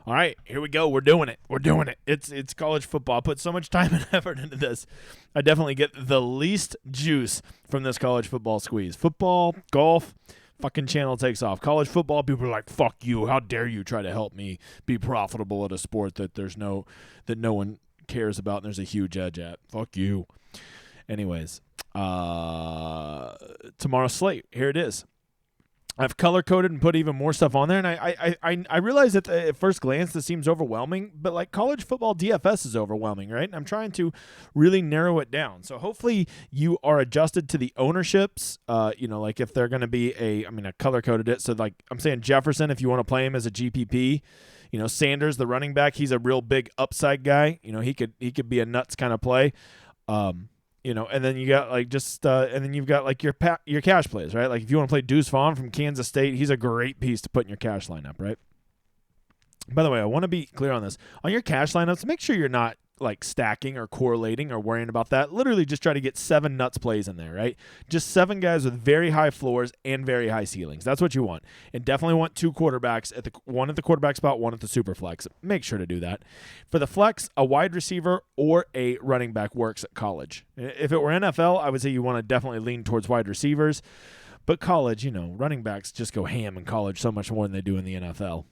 All right, here we go. We're doing it. It's college football. I put so much time and effort into this. I definitely get the least juice from this college football squeeze. Football, golf, fucking channel takes off. College football, people are like, fuck you. How dare you try to help me be profitable at a sport that no one cares about and there's a huge edge at. Fuck you. Anyways, tomorrow's slate. Here it is. I've color-coded and put even more stuff on there, and I realize that at first glance this seems overwhelming, but like college football DFS is overwhelming, right? And I'm trying to really narrow it down. So hopefully you are adjusted to the ownerships, like if they're going to be I color-coded it. So like I'm saying Jefferson, if you want to play him as a GPP, Sanders, the running back, he's a real big upside guy. He could be a nuts kind of play. And then you got and then you've got like your cash plays, right? Like if you want to play Deuce Vaughn from Kansas State, he's a great piece to put in your cash lineup, right? By the way, I want to be clear on this. On your cash lineups, make sure you're not like stacking or correlating or worrying about that. Literally just try to get 7 nuts plays in there, right? Just 7 guys with very high floors and very high ceilings. That's what you want. And definitely want 2 quarterbacks, one at the quarterback spot, one at the super flex. Make sure to do that. For the flex, a wide receiver or a running back works at college. If it were NFL, I would say you want to definitely lean towards wide receivers. But college, running backs just go ham in college so much more than they do in the NFL.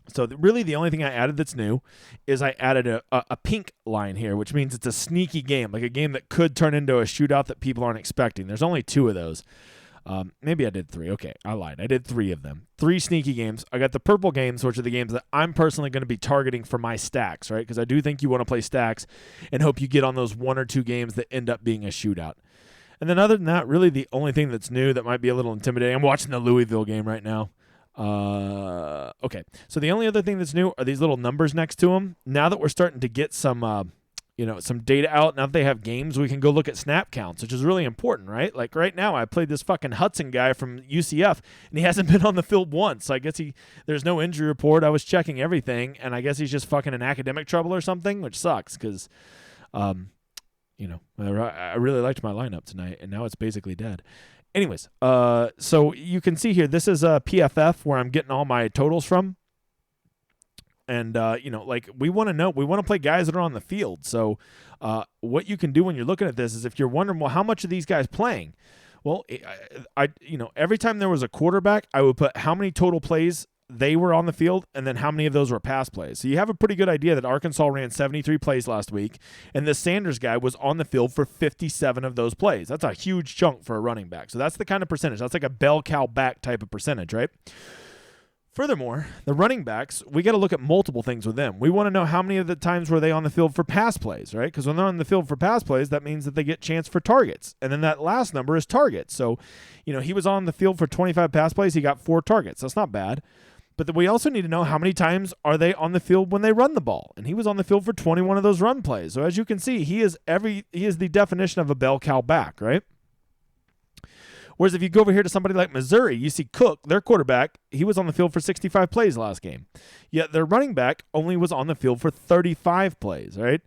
So really the only thing I added that's new is I added a pink line here, which means it's a sneaky game, like a game that could turn into a shootout that people aren't expecting. There's only 2 of those. Maybe I did 3. Okay, I lied. I did 3 of them. 3 sneaky games. I got the purple games, which are the games that I'm personally going to be targeting for my stacks, right? Because I do think you want to play stacks and hope you get on those 1 or 2 games that end up being a shootout. And then other than that, really the only thing that's new that might be a little intimidating, I'm watching the Louisville game right now. Okay. So the only other thing that's new are these little numbers next to them. Now that we're starting to get some data out, now that they have games, we can go look at snap counts, which is really important, right? Like right now, I played this fucking Hudson guy from UCF, and he hasn't been on the field once. So I guess there's no injury report. I was checking everything, and I guess he's just fucking in academic trouble or something, which sucks because, I really liked my lineup tonight, and now it's basically dead. Anyways, so you can see here, this is a PFF where I'm getting all my totals from. And, we want to play guys that are on the field. So what you can do when you're looking at this is if you're wondering, well, how much are these guys playing? Well, every time there was a quarterback, I would put how many total plays they were on the field, and then how many of those were pass plays. So you have a pretty good idea that Arkansas ran 73 plays last week, and the Sanders guy was on the field for 57 of those plays. That's a huge chunk for a running back. So that's the kind of percentage. That's like a bell cow back type of percentage, right? Furthermore, the running backs, we got to look at multiple things with them. We want to know how many of the times were they on the field for pass plays, right? Because when they're on the field for pass plays, that means that they get chance for targets. And then that last number is targets. So, he was on the field for 25 pass plays. He got 4 targets. That's not bad. But we also need to know how many times are they on the field when they run the ball. And he was on the field for 21 of those run plays. So as you can see, he is the definition of a bell cow back, right? Whereas if you go over here to somebody like Missouri, you see Cook, their quarterback, he was on the field for 65 plays last game. Yet their running back only was on the field for 35 plays, right?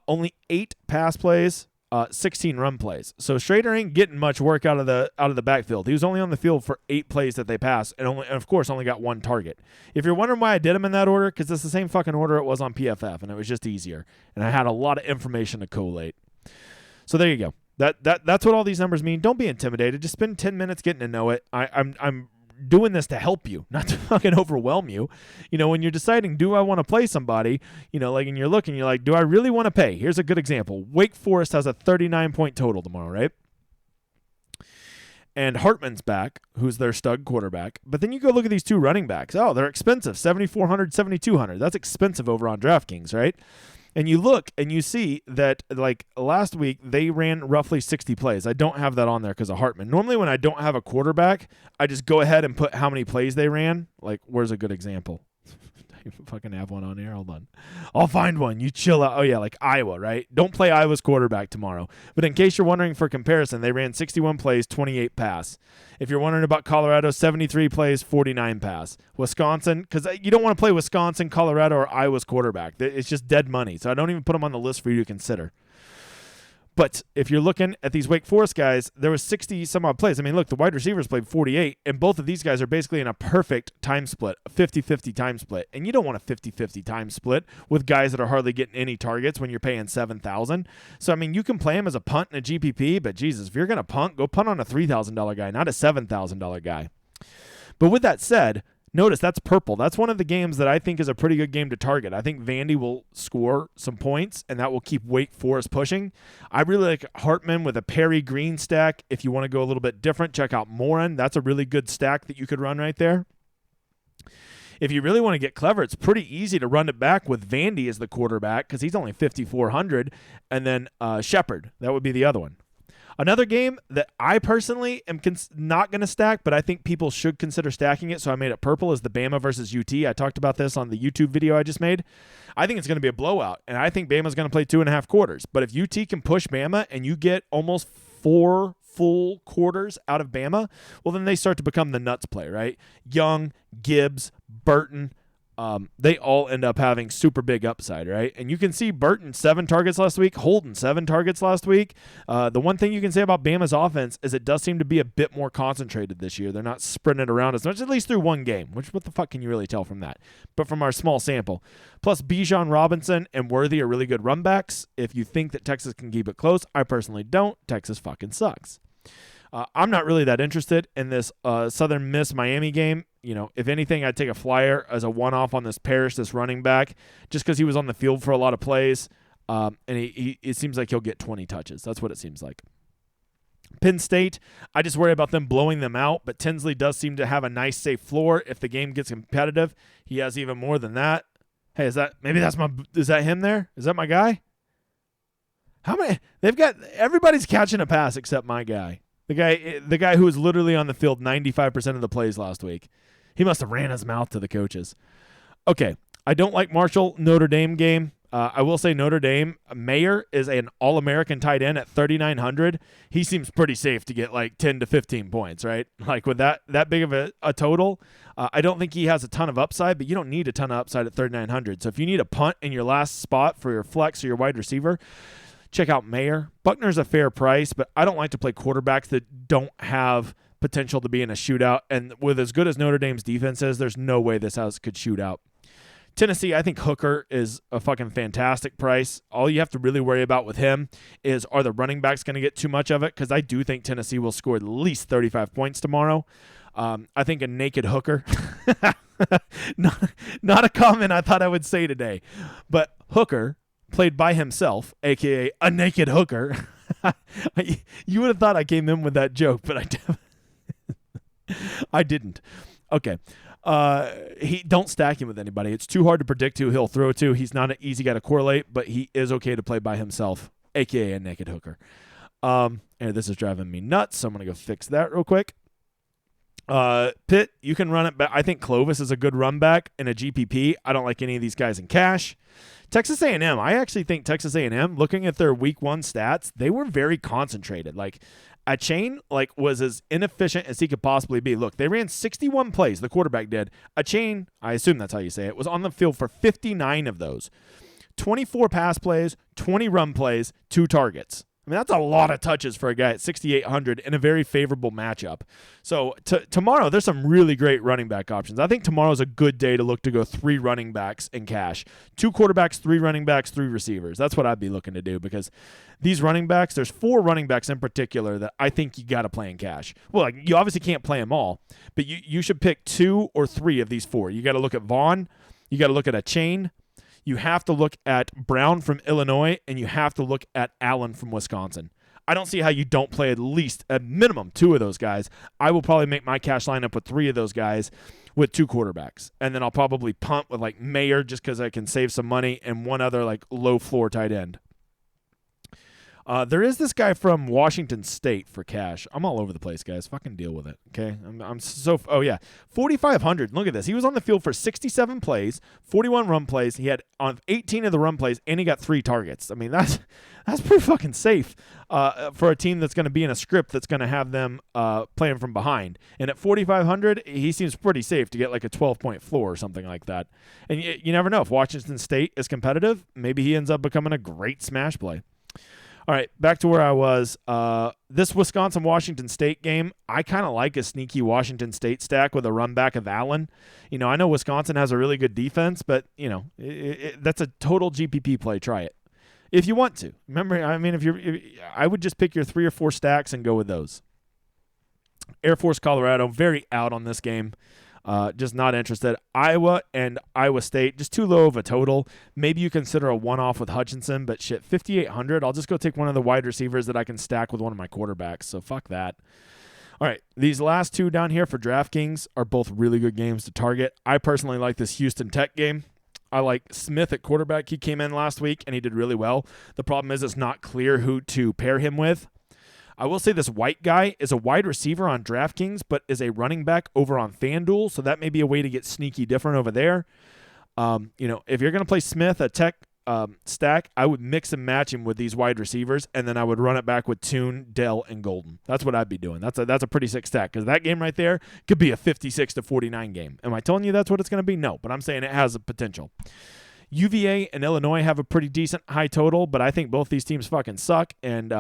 Only 8 pass plays, 16 run plays. So Schrader ain't getting much work out of the backfield. He was only on the field for 8 plays that they passed, and of course only got 1 target. If you're wondering why I did them in that order, because it's the same fucking order it was on PFF, and it was just easier. And I had a lot of information to collate. So there you go. That's what all these numbers mean. Don't be intimidated. Just spend 10 minutes getting to know it. I'm doing this to help you, not to fucking overwhelm you. When you're deciding, do I want to play somebody, and you're looking, you're like, do I really want to pay? Here's a good example. Wake Forest has a 39-point total tomorrow, right? And Hartman's back, who's their stud quarterback. But then you go look at these 2 running backs. Oh, they're expensive, $7,400, $7,200. That's expensive over on DraftKings, right? And you look and you see that, like, last week they ran roughly 60 plays. I don't have that on there because of Hartman. Normally when I don't have a quarterback, I just go ahead and put how many plays they ran. Like, where's a good example? I fucking have one on here. Hold on. I'll find one. You chill out. Oh, yeah, like Iowa, right? Don't play Iowa's quarterback tomorrow. But in case you're wondering for comparison, they ran 61 plays, 28 pass. If you're wondering about Colorado, 73 plays, 49 pass. Wisconsin, because you don't want to play Wisconsin, Colorado, or Iowa's quarterback. It's just dead money. So I don't even put them on the list for you to consider. But if you're looking at these Wake Forest guys, there was 60 some odd plays. I mean, look, the wide receivers played 48, and both of these guys are basically in a perfect time split, a 50-50 time split. And you don't want a 50-50 time split with guys that are hardly getting any targets when you're paying $7,000. So, I mean, you can play him as a punt and a GPP, but Jesus, if you're going to punt, go punt on a $3,000 guy, not a $7,000 guy. But with that said, notice that's purple. That's one of the games that I think is a pretty good game to target. I think Vandy will score some points, and that will keep Wake Forest pushing. I really like Hartman with a Perry Green stack. If you want to go a little bit different, check out Morin. That's a really good stack that you could run right there. If you really want to get clever, it's pretty easy to run it back with Vandy as the quarterback because he's only 5,400, and then Shepard. That would be the other one. Another game that I personally am not going to stack, but I think people should consider stacking it, so I made it purple, is the Bama versus UT. I talked about this on the YouTube video I just made. I think it's going to be a blowout, and I think Bama's going to play 2.5 quarters. But if UT can push Bama and you get almost 4 full quarters out of Bama, well, then they start to become the nuts play, right? Young, Gibbs, Burton, they all end up having super big upside, right? And you can see Burton 7 targets last week, Holden 7 targets last week. The one thing you can say about Bama's offense is it does seem to be a bit more concentrated this year. They're not sprinting around as much, at least through one game, which what the fuck can you really tell from that? But from our small sample. Plus, Bijan Robinson and Worthy are really good run backs. If you think that Texas can keep it close, I personally don't. Texas fucking sucks. I'm not really that interested in this Southern Miss Miami game. You know, if anything, I'd take a flyer as a one-off on this Parrish, this running back, just because he was on the field for a lot of plays, and it seems like he'll get 20 touches. That's what it seems like. Penn State, I just worry about them blowing them out, but Tinsley does seem to have a nice, safe floor. If the game gets competitive, he has even more than that. Hey, is that him there? Is that my guy? How many? Everybody's catching a pass except my guy. The guy who was literally on the field 95% of the plays last week. He must have ran his mouth to the coaches. Okay, I don't like Marshall Notre Dame game. I will say Notre Dame, Mayer is an All-American tight end at 3,900. He seems pretty safe to get like 10 to 15 points, right? Like with that big of a total. I don't think he has a ton of upside, but you don't need a ton of upside at 3,900. So if you need a punt in your last spot for your flex or your wide receiver, check out Mayer. Buckner's a fair price, but I don't like to play quarterbacks that don't have potential to be in a shootout. And with as good as Notre Dame's defense is, there's no way this house could shoot out. Tennessee, I think Hooker is a fucking fantastic price. All you have to really worry about with him is, are the running backs going to get too much of it? Because I do think Tennessee will score at least 35 points tomorrow. I think a naked Hooker, not a comment I thought I would say today, but Hooker played by himself, a.k.a. a naked hooker. You would have thought I came in with that joke, but I didn't. Okay. Don't stack him with anybody. It's too hard to predict who he'll throw to. He's not an easy guy to correlate, but he is okay to play by himself, a.k.a. a naked hooker. And this is driving me nuts, so I'm going to go fix that real quick. Pitt, you can run it back. I think Clovis is a good run back in a GPP. I don't like any of these guys in cash. Texas A&M, I actually think Texas A&M, looking at their week 1 stats, they were very concentrated. Like, a chain was as inefficient as he could possibly be. Look, they ran 61 plays, the quarterback did. A chain, I assume that's how you say it, was on the field for 59 of those. 24 pass plays, 20 run plays, 2 targets. I mean, that's a lot of touches for a guy at 6,800 in a very favorable matchup. So tomorrow, there's some really great running back options. I think tomorrow's a good day to look to go 3 running backs in cash. 2 quarterbacks, 3 running backs, 3 receivers. That's what I'd be looking to do because these running backs, there's 4 running backs in particular that I think you got to play in cash. Well, like, you obviously can't play them all, but you should pick 2 or 3 of these 4. You got to look at Vaughn. You got to look at a chain. You have to look at Brown from Illinois, and you have to look at Allen from Wisconsin. I don't see how you don't play at least, at minimum, 2 of those guys. I will probably make my cash lineup with 3 of those guys with 2 quarterbacks. And then I'll probably punt with, like, Mayer just because I can save some money and one other, like, low-floor tight end. There is this guy from Washington State for cash. I'm all over the place, guys. Fucking deal with it, okay? Oh, yeah. 4,500. Look at this. He was on the field for 67 plays, 41 run plays. He had on 18 of the run plays, and he got 3 targets. I mean, that's pretty fucking safe for a team that's going to be in a script that's going to have them playing from behind. And at 4,500, he seems pretty safe to get like a 12-point floor or something like that. And you never know. If Washington State is competitive, maybe he ends up becoming a great smash play. All right, back to where I was. This Wisconsin-Washington State game, I kind of like a sneaky Washington State stack with a run back of Allen. I know Wisconsin has a really good defense, but, that's a total GPP play. Try it if you want to. Remember, I mean, I would just pick your 3 or 4 stacks and go with those. Air Force, Colorado, very out on this game. Just not interested. Iowa and Iowa State, just too low of a total. Maybe you consider a one-off with Hutchinson, but shit, 5,800. I'll just go take one of the wide receivers that I can stack with one of my quarterbacks, so fuck that. All right, these last 2 down here for DraftKings are both really good games to target. I personally like this Houston Tech game. I like Smith at quarterback. He came in last week, and he did really well. The problem is it's not clear who to pair him with. I will say this White guy is a wide receiver on DraftKings, but is a running back over on FanDuel, so that may be a way to get sneaky different over there. If you're going to play Smith, a Tech stack, I would mix and match him with these wide receivers, and then I would run it back with Toon, Dell, and Golden. That's what I'd be doing. That's a pretty sick stack, because that game right there could be a 56-49 game. Am I telling you that's what it's going to be? No, but I'm saying it has a potential. UVA and Illinois have a pretty decent high total, but I think both these teams fucking suck, and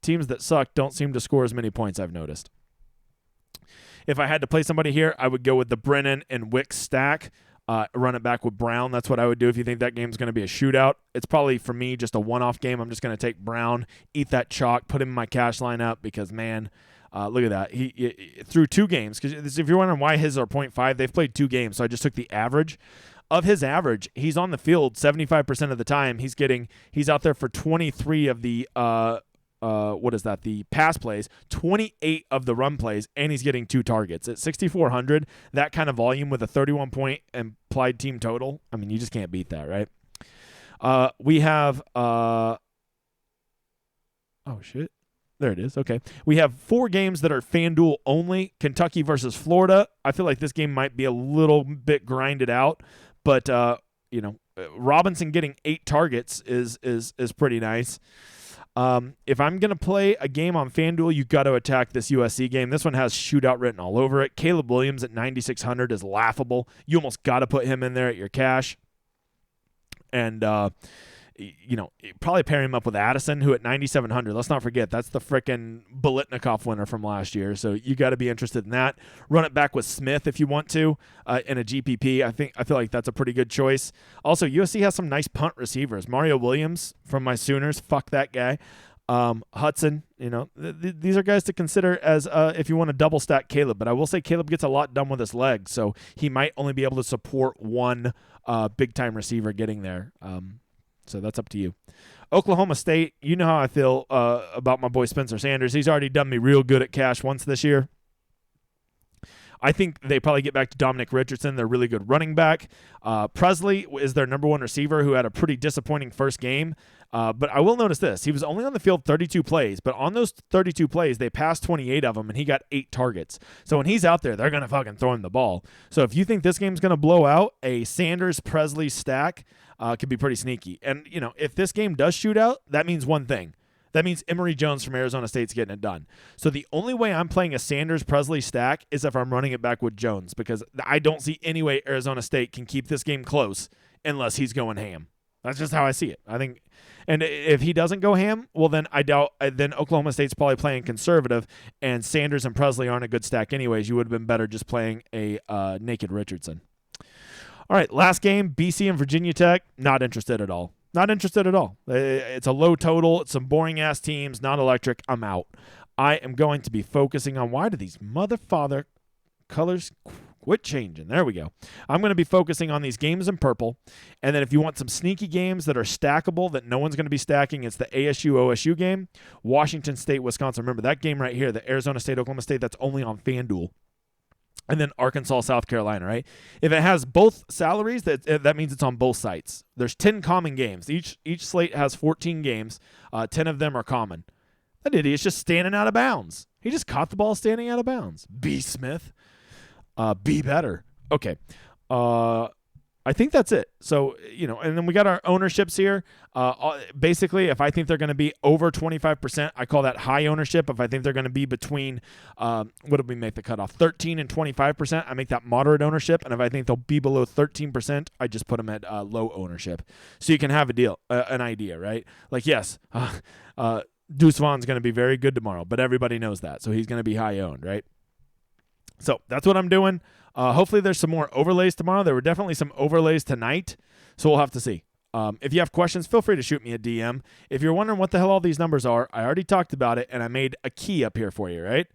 teams that suck don't seem to score as many points, I've noticed. If I had to play somebody here, I would go with the Brennan and Wicks stack, run it back with Brown. That's what I would do if you think that game's going to be a shootout. It's probably, for me, just a one-off game. I'm just going to take Brown, eat that chalk, put him in my cash lineup because, man, look at that. He through 2 games, because if you're wondering why his are 0.5, they've played 2 games, so I just took the average. Of his average, he's on the field 75% of the time. He's out there for 23 of the the pass plays, 28 of the run plays, and he's getting 2 targets. At 6,400, that kind of volume with a 31-point implied team total, I mean, you just can't beat that, right? We have oh, shit. There it is. Okay. We have 4 games that are FanDuel only. Kentucky versus Florida. I feel like this game might be a little bit grinded out, but, Robinson getting 8 targets is pretty nice. If I'm going to play a game on FanDuel, you got to attack this USC game. This one has shootout written all over it. Caleb Williams at 9,600 is laughable. You almost got to put him in there at your cash. And, probably pair him up with Addison, who at 9,700. Let's not forget, that's the frickin' Biletnikoff winner from last year. So you got to be interested in that. Run it back with Smith if you want to in a GPP. I feel like that's a pretty good choice. Also, USC has some nice punt receivers. Mario Williams from my Sooners. Fuck that guy. Hudson, these are guys to consider as if you want to double stack Caleb. But I will say Caleb gets a lot done with his legs, so he might only be able to support one big-time receiver getting there. So that's up to you. Oklahoma State, you know how I feel about my boy Spencer Sanders. He's already done me real good at cash once this year. I think they probably get back to Dominic Richardson. They're really good running back. Presley is their number 1 receiver who had a pretty disappointing first game. But I will notice this. He was only on the field 32 plays, but on those 32 plays, they passed 28 of them, and he got 8 targets. So when he's out there, they're going to fucking throw him the ball. So if you think this game's going to blow out, a Sanders-Presley stack could be pretty sneaky. And, if this game does shoot out, that means one thing. That means Emory Jones from Arizona State's getting it done. So the only way I'm playing a Sanders-Presley stack is if I'm running it back with Jones, because I don't see any way Arizona State can keep this game close unless he's going ham. That's just how I see it. I think, and if he doesn't go ham, well, then I doubt. Then Oklahoma State's probably playing conservative, and Sanders and Presley aren't a good stack anyways. You would have been better just playing a naked Richardson. All right, last game, BC and Virginia Tech. Not interested at all. Not interested at all. It's a low total. It's some boring-ass teams, not electric. I'm out. I am going to be focusing on, why do these motherfather colors quit changing? There we go. I'm going to be focusing on these games in purple. And then if you want some sneaky games that are stackable that no one's going to be stacking, it's the ASU-OSU game. Washington State, Wisconsin. Remember that game right here, the Arizona State, Oklahoma State, that's only on FanDuel. And then Arkansas, South Carolina, right? If it has both salaries, that means it's on both sites. There's 10 common games. Each slate has 14 games. 10 of them are common. That idiot's just standing out of bounds. He just caught the ball standing out of bounds. B. Smith. Be better. Okay. I think that's it. So, and then we got our ownerships here. Basically, if I think they're going to be over 25%, I call that high ownership. If I think they're going to be between, what did we make the cutoff? 13 and 25%, I make that moderate ownership. And if I think they'll be below 13%, I just put them at low ownership. So you can have an idea, right? Like, yes, Deuce Vaughn's going to be very good tomorrow, but everybody knows that. So he's going to be high owned, right? So that's what I'm doing. Hopefully there's some more overlays tomorrow. There were definitely some overlays tonight, so we'll have to see. If you have questions, feel free to shoot me a DM. If you're wondering what the hell all these numbers are, I already talked about it, and I made a key up here for you, right?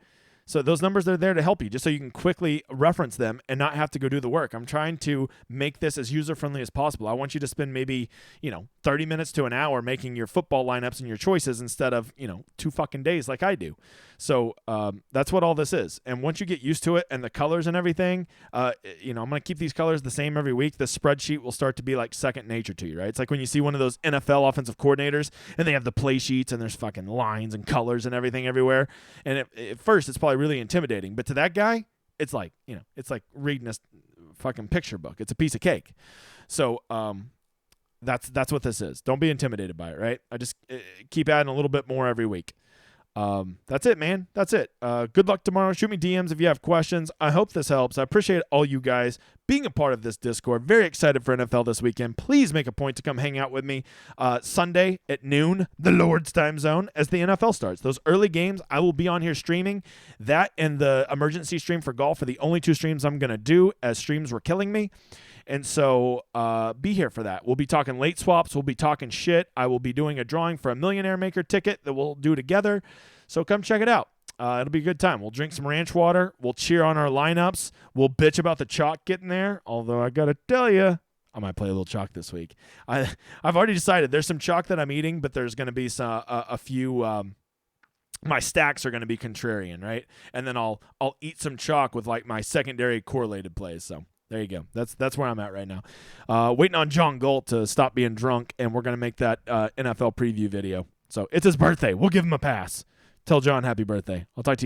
So those numbers are there to help you, just so you can quickly reference them and not have to go do the work. I'm trying to make this as user-friendly as possible. I want you to spend maybe, 30 minutes to an hour making your football lineups and your choices instead of, 2 fucking days like I do. So that's what all this is. And once you get used to it and the colors and everything, I'm going to keep these colors the same every week. The spreadsheet will start to be like second nature to you, right? It's like when you see one of those NFL offensive coordinators and they have the play sheets and there's fucking lines and colors and everything everywhere. And at first it's probably really intimidating, but to that guy, it's like, it's like reading a fucking picture book. It's a piece of cake. So that's what this is. Don't be intimidated by it, right? I just keep adding a little bit more every week. That's it, man. That's it. Good luck tomorrow. Shoot me DMs if you have questions. I hope this helps. I appreciate all you guys being a part of this Discord. Very excited for NFL this weekend. Please make a point to come hang out with me Sunday at noon, the Lord's time zone, as the NFL starts. Those early games, I will be on here streaming. That and the emergency stream for golf are the only 2 streams I'm going to do, as streams were killing me. And so be here for that. We'll be talking late swaps. We'll be talking shit. I will be doing a drawing for a Millionaire Maker ticket that we'll do together. So come check it out. It'll be a good time. We'll drink some ranch water. We'll cheer on our lineups. We'll bitch about the chalk getting there. Although I got to tell you, I might play a little chalk this week. I've already decided there's some chalk that I'm eating, but there's going to be a few my stacks are going to be contrarian, right? And then I'll eat some chalk with like my secondary correlated plays. So there you go. That's where I'm at right now. Waiting on John Galt to stop being drunk, and we're going to make that NFL preview video. So it's his birthday. We'll give him a pass. Tell John happy birthday. I'll talk to you.